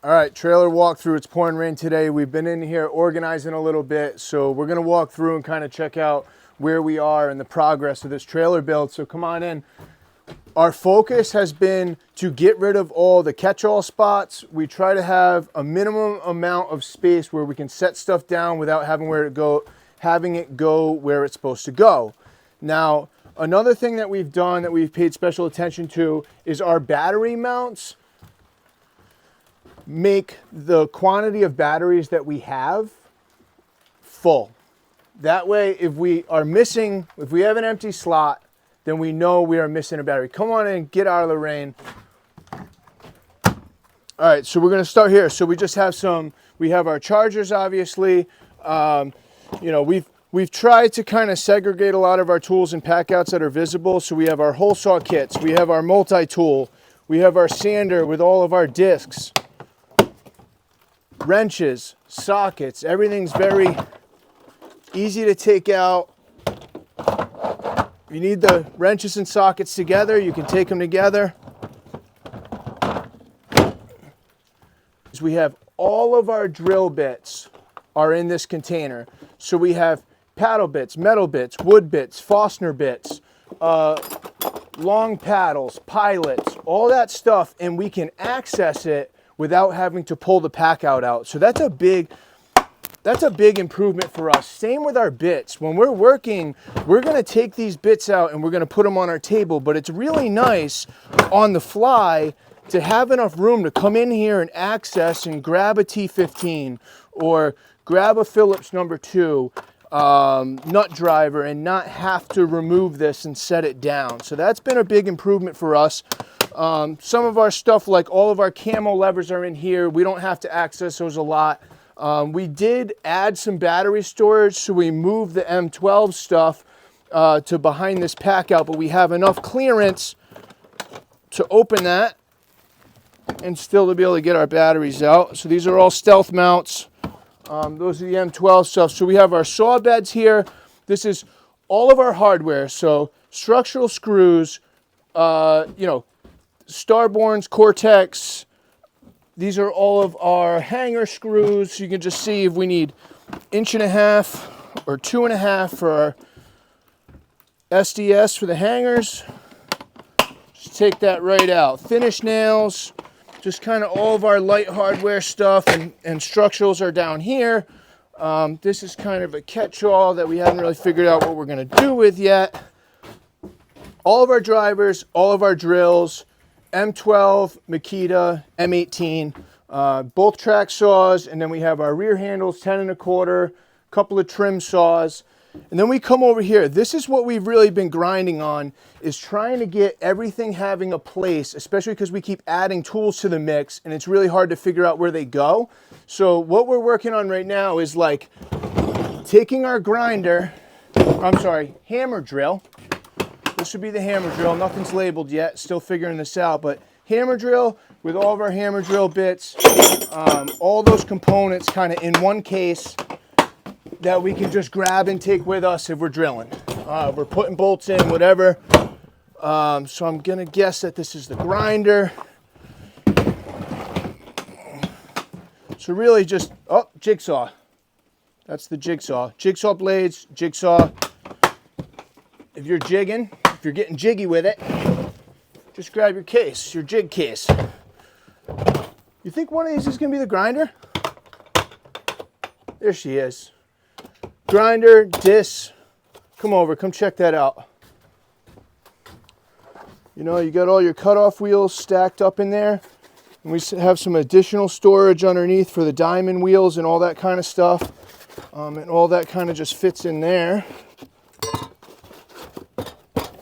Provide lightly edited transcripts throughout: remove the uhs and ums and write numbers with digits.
All right, trailer walkthrough. It's pouring rain today. We've been in here organizing a little bit, so we're gonna walk through and kind of check out where we are in the progress of this trailer build. So come on in. Our focus has been to get rid of all the catch-all spots. We try to have a minimum amount of space where we can set stuff down without having it go where it's supposed to go. Now, another thing that we've done that we've paid special attention to is our battery mounts make the quantity of batteries that we have full. That way, if we have an empty slot, then we know we are missing a battery. Come on in, get out of the rain. All right, so we're gonna start here. So we just have we have our chargers, obviously. We've tried to kind of segregate a lot of our tools and packouts that are visible. So we have our hole saw kits, we have our multi-tool, we have our sander with all of our discs, wrenches, sockets. Everything's very easy to take out. You need the wrenches and sockets together, you can take them together. We have all of our drill bits are in this container. So we have paddle bits, metal bits, wood bits, Fastener bits, long paddles, pilots, all that stuff, and we can access it without having to pull the Packout out. So that's a big improvement for us. Same with our bits. When we're working, we're gonna take these bits out and we're gonna put them on our table, but it's really nice on the fly to have enough room to come in here and access and grab a T15 or grab a Phillips number 2 nut driver and not have to remove this and set it down. So that's been a big improvement for us. Some of our stuff, like all of our camo levers, are in here. We don't have to access those a lot. We did add some battery storage, so we moved the M12 stuff to behind this Packout, but we have enough clearance to open that and still to be able to get our batteries out. So these are all stealth mounts. Those are the M12 stuff. So we have our saw beds here. This is all of our hardware. So structural screws, Starborns, Cortex. These are all of our hanger screws. You can just see if we need 1.5 or 2.5 for our SDS for the hangers. Just take that right out. Finish nails, just kind of all of our light hardware stuff, and structurals are down here. This is kind of a catch-all that we haven't really figured out what we're gonna do with yet. All of our drivers, all of our drills, M12, Makita, M18, both track saws, and then we have our rear handles, 10 1/4, couple of trim saws. And then we come over here. This is what we've really been grinding on, is trying to get everything having a place, especially because we keep adding tools to the mix and it's really hard to figure out where they go. So what we're working on right now is like taking our hammer drill. This would be the hammer drill. Nothing's labeled yet, still figuring this out, but hammer drill with all of our hammer drill bits, all those components kind of in one case that we can just grab and take with us if we're drilling. We're putting bolts in, whatever. So I'm gonna guess that this is the grinder. So really just, jigsaw. That's the jigsaw. Jigsaw blades, jigsaw. If you're jigging, if you're getting jiggy with it, just grab your case, your jig case. You think one of these is gonna be the grinder? There she is. Grinder, disc. Come over, come check that out. You know, you got all your cutoff wheels stacked up in there. And we have some additional storage underneath for the diamond wheels and all that kind of stuff. And all that kind of just fits in there.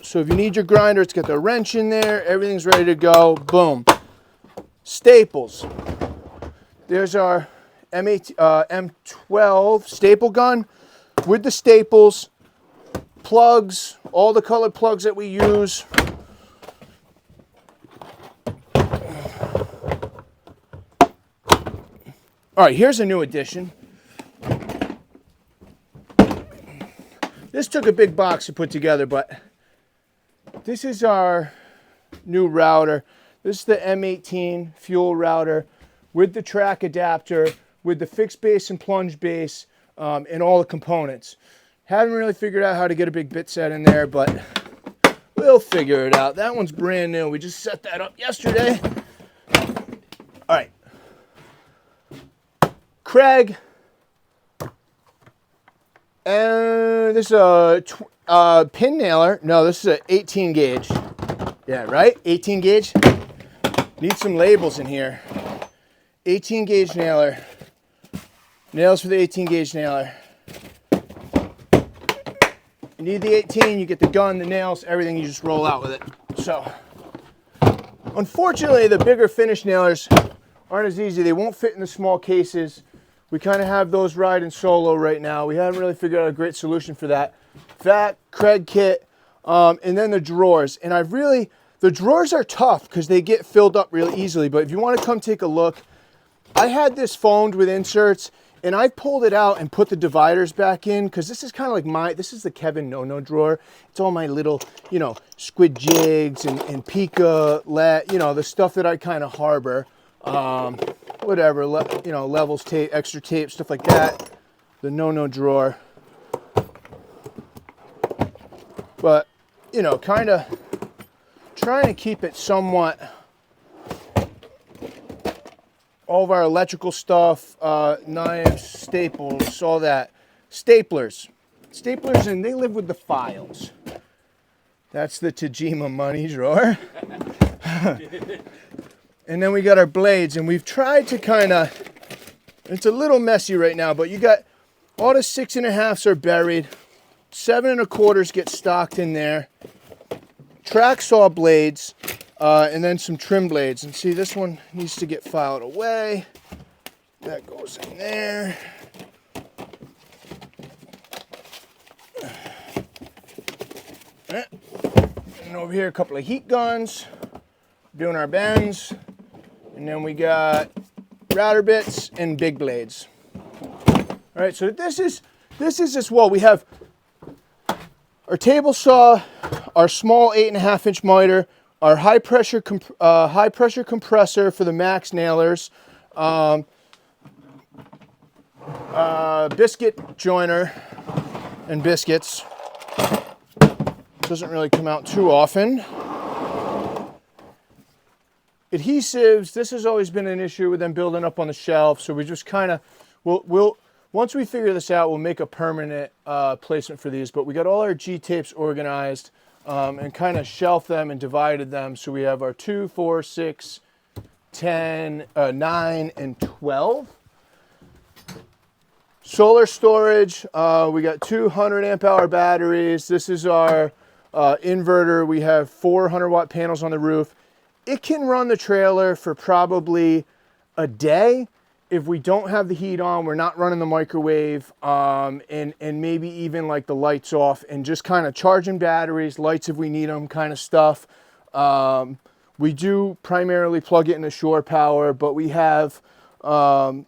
So if you need your grinder, it's got the wrench in there. Everything's ready to go. Boom. Staples. There's our M12 staple gun with the staples, plugs, all the colored plugs that we use. All right, here's a new addition. This took a big box to put together, but this is our new router. This is the M18 fuel router. with the track adapter, with the fixed base and plunge base, and all the components. Haven't really figured out how to get a big bit set in there, but we'll figure it out. That one's brand new. We just set that up yesterday. All right. Craig. And this is a pin nailer. No, this is an 18 gauge. Yeah, right? 18 gauge. Need some labels in here. 18 gauge nailer. Nails for the 18 gauge nailer. You need the 18, you get the gun, the nails, everything, you just roll out with it. So, unfortunately, the bigger finish nailers aren't as easy. They won't fit in the small cases. We kind of have those riding solo right now. We haven't really figured out a great solution for that. That, Craig kit, and then the drawers. And the drawers are tough because they get filled up really easily. But if you want to come take a look, I had this foamed with inserts, and I pulled it out and put the dividers back in because this is kind of like this is the Kevin No-No drawer. It's all my little, squid jigs and Pika, the stuff that I kind of harbor. Whatever, levels tape, extra tape, stuff like that. The No-No drawer. But, kind of trying to keep it somewhat. All of our electrical stuff, knives, staples, all that. Staplers, and they live with the files. That's the Tajima money drawer. And then we got our blades, and we've tried to it's a little messy right now, but you got all the 6.5s are buried. 7 1/4s get stocked in there. Track saw blades. And then some trim blades. And see, this one needs to get filed away. That goes in there. And over here, a couple of heat guns. Doing our bends. And then we got router bits and big blades. All right, so this is this wall. We have our table saw, our small 8.5-inch miter, our high pressure compressor for the max nailers, biscuit joiner and biscuits. Doesn't really come out too often. Adhesives, this has always been an issue with them building up on the shelf, so we just kind of, we'll once we figure this out, we'll make a permanent placement for these, but we got all our G-tapes organized and kind of shelved them and divided them, so we have our 2, 4, 6, 10, 9, and 12. Solar storage, we got 200 amp hour batteries. This is our inverter. We have 400 watt panels on the roof. It can run the trailer for probably a day. If we don't have the heat on, we're not running the microwave, and maybe even like the lights off, and just kind of charging batteries, lights if we need them, kind of stuff. We do primarily plug it into shore power, but we have a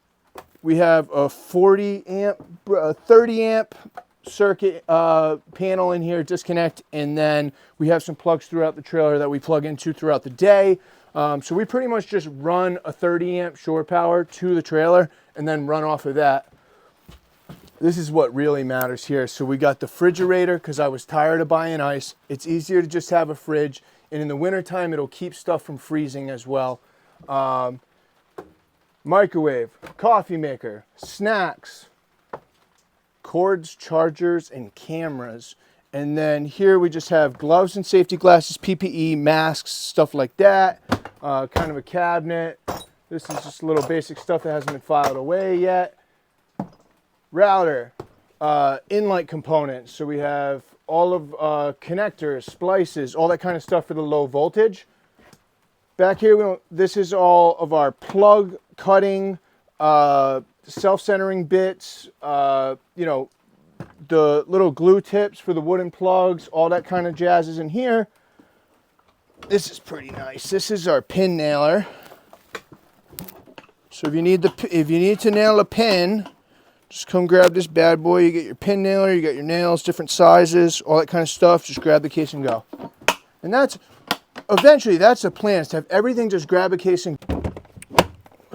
40 amp, 30 amp circuit panel in here, disconnect, and then we have some plugs throughout the trailer that we plug into throughout the day. So we pretty much just run a 30 amp shore power to the trailer and then run off of that. This is what really matters here. So we got the refrigerator because I was tired of buying ice. It's easier to just have a fridge, and in the wintertime it'll keep stuff from freezing as well. Microwave, coffee maker, snacks, cords, chargers, and cameras. And then here we just have gloves and safety glasses, PPE, masks, stuff like that. Kind of a cabinet. This is just a little basic stuff that hasn't been filed away yet. Router, in-light components. So we have all of connectors, splices, all that kind of stuff for the low voltage. Back here, this is all of our plug cutting, self-centering bits, the little glue tips for the wooden plugs, all that kind of jazz is in here. This is pretty nice. This is our pin nailer. So if you need to nail a pin, just come grab this bad boy. You get your pin nailer, you got your nails, different sizes, all that kind of stuff. Just grab the case and go. And eventually that's the plan, is to have everything, just grab a case and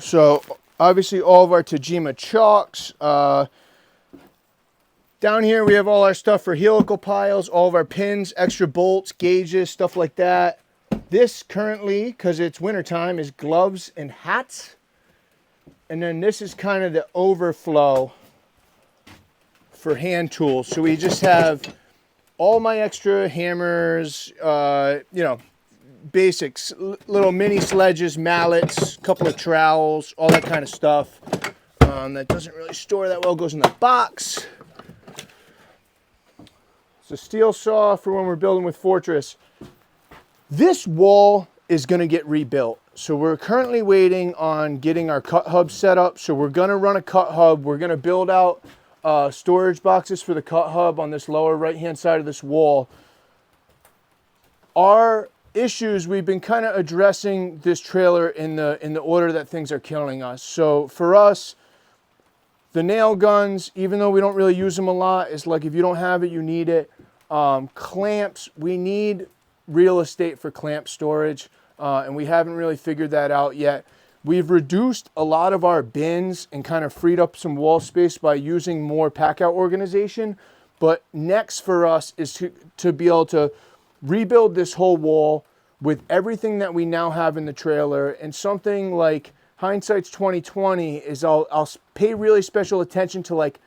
So obviously all of our Tajima chalks. Down here we have all our stuff for helical piles, all of our pins, extra bolts, gauges, stuff like that. This currently, because it's wintertime, is gloves and hats. And then this is kind of the overflow for hand tools. So we just have all my extra hammers, you know, basics, little mini sledges, mallets, couple of trowels, all that kind of stuff. That doesn't really store that well, goes in the box. It's a steel saw for when we're building with Fortress. This wall is going to get rebuilt. So we're currently waiting on getting our cut hub set up. So we're going to run a cut hub. We're going to build out storage boxes for the cut hub on this lower right hand side of this wall. Our issues, we've been kind of addressing this trailer in the order that things are killing us. So for us, the nail guns, even though we don't really use them a lot, it's like if you don't have it, you need it. Clamps, we need real estate for clamp storage, and we haven't really figured that out yet. We've reduced a lot of our bins and kind of freed up some wall space by using more Packout organization. But next for us is to be able to rebuild this whole wall with everything that we now have in the trailer. And something like hindsight's 2020 is I'll pay really special attention to like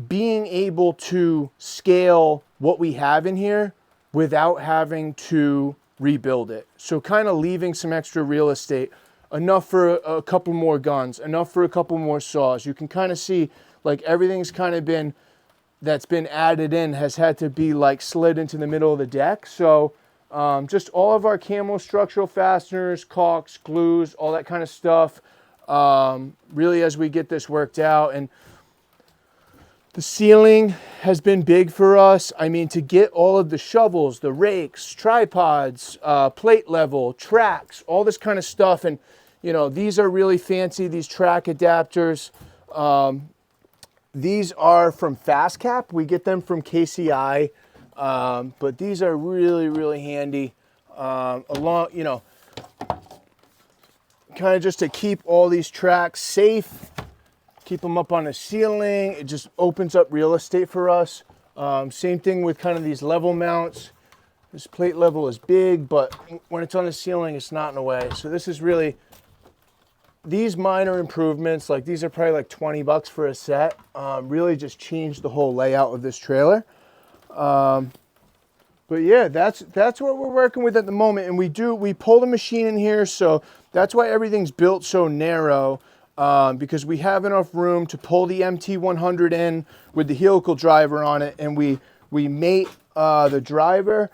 being able to scale what we have in here without having to rebuild it. So kind of leaving some extra real estate, enough for a couple more guns, enough for a couple more saws. You can kind of see like everything's kind of been, that's been added in has had to be like slid into the middle of the deck. So just all of our camo structural fasteners, caulks, glues, all that kind of stuff, really as we get this worked out. And the ceiling has been big for us. I mean, to get all of the shovels, the rakes, tripods, plate level, tracks, all this kind of stuff. And, you know, these are really fancy, these track adapters. These are from FastCap. We get them from KCI. But these are really, really handy. Along, you know, kind of just to keep all these tracks safe. Keep them up on the ceiling. It just opens up real estate for us. Same thing with kind of these level mounts. This plate level is big, but when it's on the ceiling, it's not in the way. So this is really, these minor improvements, like these are probably like 20 bucks for a set, really just changed the whole layout of this trailer. But yeah, that's what we're working with at the moment. And we pull the machine in here. So that's why everything's built so narrow. Because we have enough room to pull the MT100 in with the helical driver on it, and we mate the driver,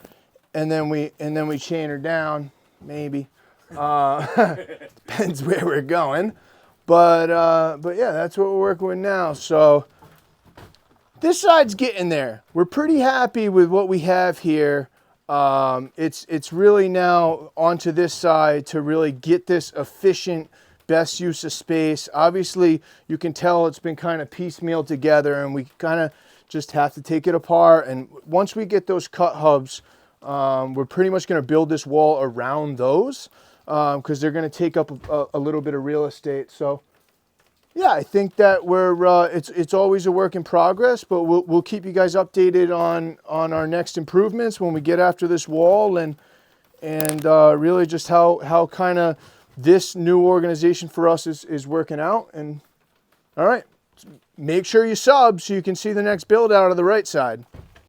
and then we chain her down. Maybe depends where we're going, but yeah, that's what we're working with now. So this side's getting there. We're pretty happy with what we have here. It's really now onto this side to really get this efficient, best use of space. Obviously, you can tell it's been kind of piecemeal together, and we kind of just have to take it apart. And once we get those cut hubs, we're pretty much going to build this wall around those because they're going to take up a little bit of real estate. So yeah, I think that it's always a work in progress, but we'll keep you guys updated on our next improvements when we get after this wall, and really just how kind of this new organization for us is working out. And all right, make sure you sub so you can see the next build out of the right side.